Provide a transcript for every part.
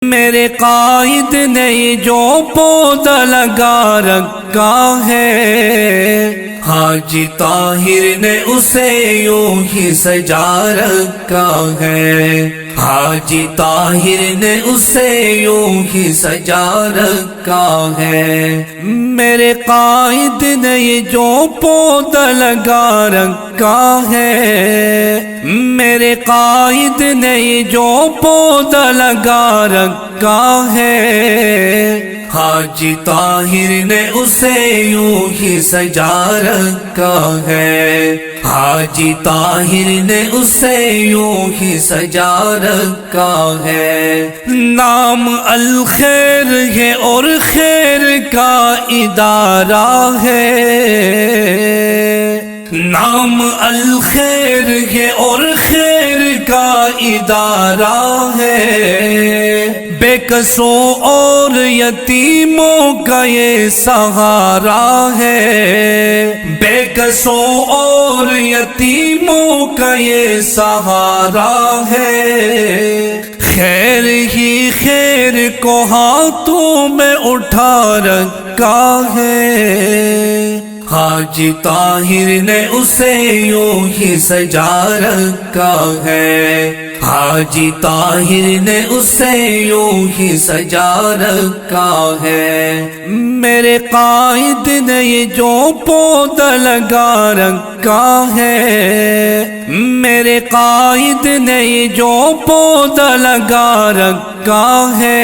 میرے قائد نے جو پودا لگا رکھا ہے، حاجی طاہر نے اسے یوں ہی سجا رکھا ہے، حاجی طاہر نے اسے یوں ہی سجا رکھا ہے۔ میرے قائد نے جو پودا لگا رکھا ہے، میرے قائد نے جو پودا لگا رکھا ہے، حاجی طاہر نے اسے یوں ہی سجا رکھا ہے، حاجی طاہر نے اسے یوں ہی سجا رکھا ہے۔ نام الخیر ہے اور خیر کا ادارہ ہے، نام الخیر ہے اور خیر کا ادارہ ہے، بے کسوں اور یتیموں کا یہ سہارا ہے، بے کسوں اور یتیموں کا یہ سہارا ہے، خیر ہی خیر کو ہاتھوں میں اٹھا رکھا ہے، حاجی طاہر نے اسے یوں ہی سجا رکھا ہے، حاجی طاہر نے اسے یوں ہی سجا رکھا ہے۔ میرے قائد نے جو پودا لگا رکھا ہے، میرے قائد نے جو پودا لگا رکھا ہے،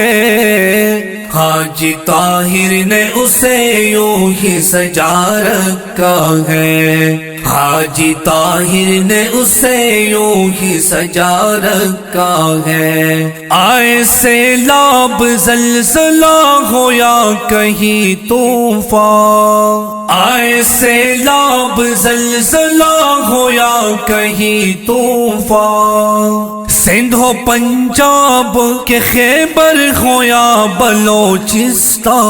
حاجی طاہر نے اسے یوں ہی سجا رکھا ہے، حاجی طاہر نے اسے یوں ہی سجا رکھا ہے۔ آئے سیلاب زلزلہ ہو یا کہیں طوفان، آئے سیلاب زلزلہ ہو یا کہیں طوفان، سندھ ہو پنجاب کے خیبر ہو یا بلوچستان،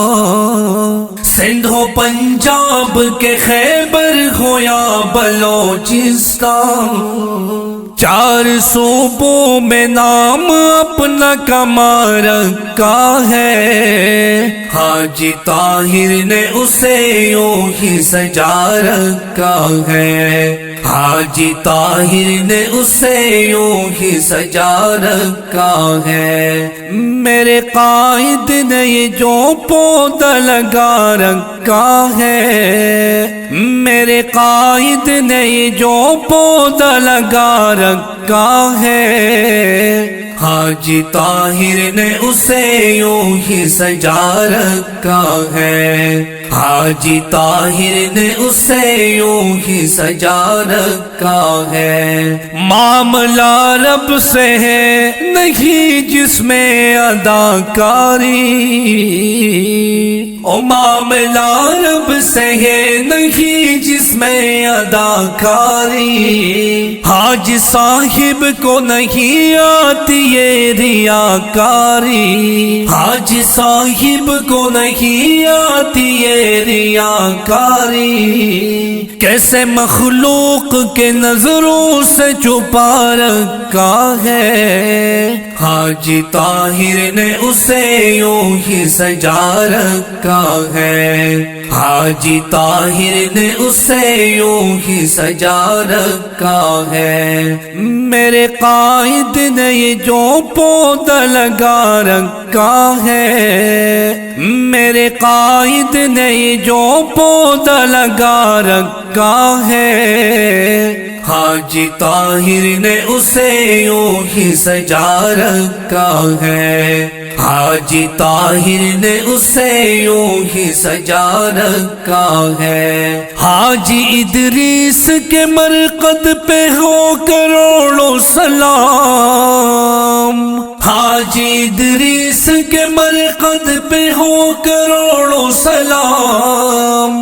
سندھ ہو پنجاب کے خیبر ہو یا بلوچستان، چار صوبوں میں نام اپنا کما رکھا ہے، حاجی طاہر نے اسے یوں ہی سجا رکھا ہے، حاجی طاہر نے اسے یوں ہی سجا رکھا ہے۔ میرے قائد نے جو پودا لگا رکھا ہے، میرے قائد نے جو پودا لگا رکھا ہے، حاجی طاہر نے اسے یوں ہی سجا رکھا ہے، حاجی طاہر نے اسے یوں ہی سجا رکھا ہے۔ معاملہ رب سے ہے نہیں جس میں اداکاری، او معاملہ رب سے ہے نہیں جس میں اداکاری، حاج صاحب کو نہیں آتی یہ ریاکاری، حاج صاحب کو نہیں آتی یہ ریاکاری، کیسے مخلوق کے نظروں سے چھپا رکھا ہے، حاجی طاہر نے اسے یوں ہی سجا رکھا ہے، حاجی طاہر نے اسے یوں ہی سجا رکھا ہے۔ میرے قائد نے جو پودا لگا رکھا ہے، میرے قائد نے جو پودا لگا رکھا ہے، حاجی طاہر نے اسے یوں ہی سجا رکھا ہے، حاجی طاہر نے اسے یوں ہی سجا رکھا ہے۔ حاجی ادریس کے مرقد پہ ہو کروڑوں سلام، حاجی ادریس کے مرقد پہ ہو کروڑوں سلام،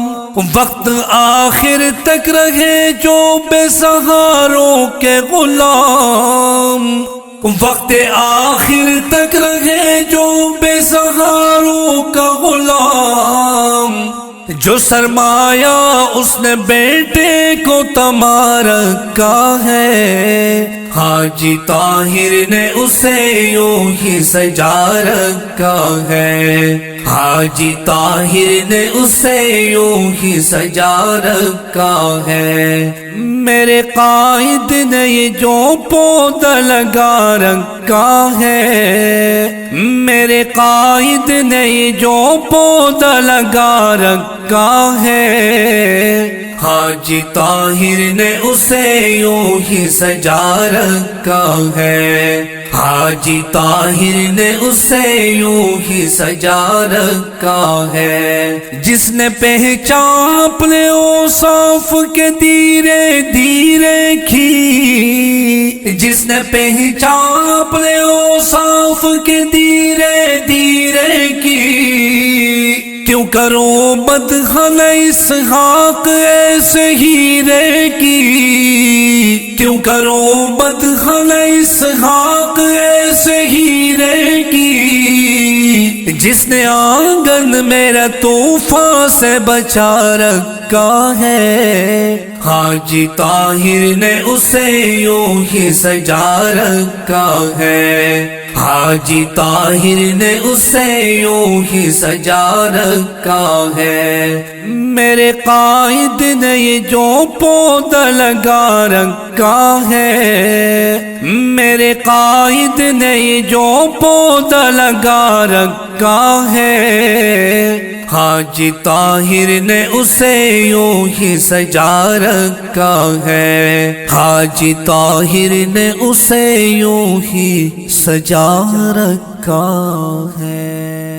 وقت آخر تک رہے جو بے سہاروں کے غلام، وقت آخر تک رہے جو بے سہاروں کا غلام، جو سرمایہ اس نے بیٹے کو تما رکھا ہے، حاجی طاہر نے اسے یوں ہی سجا رکھا ہے، حاجی طاہر نے اسے یوں ہی سجا رکھا ہے۔ میرے قائد نے یہ جو پودا لگا رکھا ہے، میرے قائد نے یہ جو پودا لگا رکھا ہے، حاجی طاہر نے اسے یوں ہی سجا رکھا ہے، حاجی طاہر نے اسے یوں ہی سجا رکھا ہے۔ جس نے پہچان اپنے اوصاف کے دھیرے دھیرے کی، جس نے پہچان اپنے اوصاف کے دھیرے دھیرے کی، کیوں کروں بدخن اسحاق ایسے ہیرے کی، کیوں کروں بدخن اسحاق ایسے ہیرے کی، جس نے آنگن میرا طوفان سے بچا رکھا ہے، حاجی طاہر نے اسے یوں ہی سجا رکھا ہے، حاجی طاہر نے اسے یوں ہی سجا رکھا ہے۔ میرے قائد نے یہ جو پودا لگا رکھا ہے، میرے قائد نے یہ جو پودا لگا رکھا ہے، حاجی طاہر نے اسے یوں ہی سجا رکھا ہے، حاجی طاہر نے اسے یوں ہی سجا رکھا ہے۔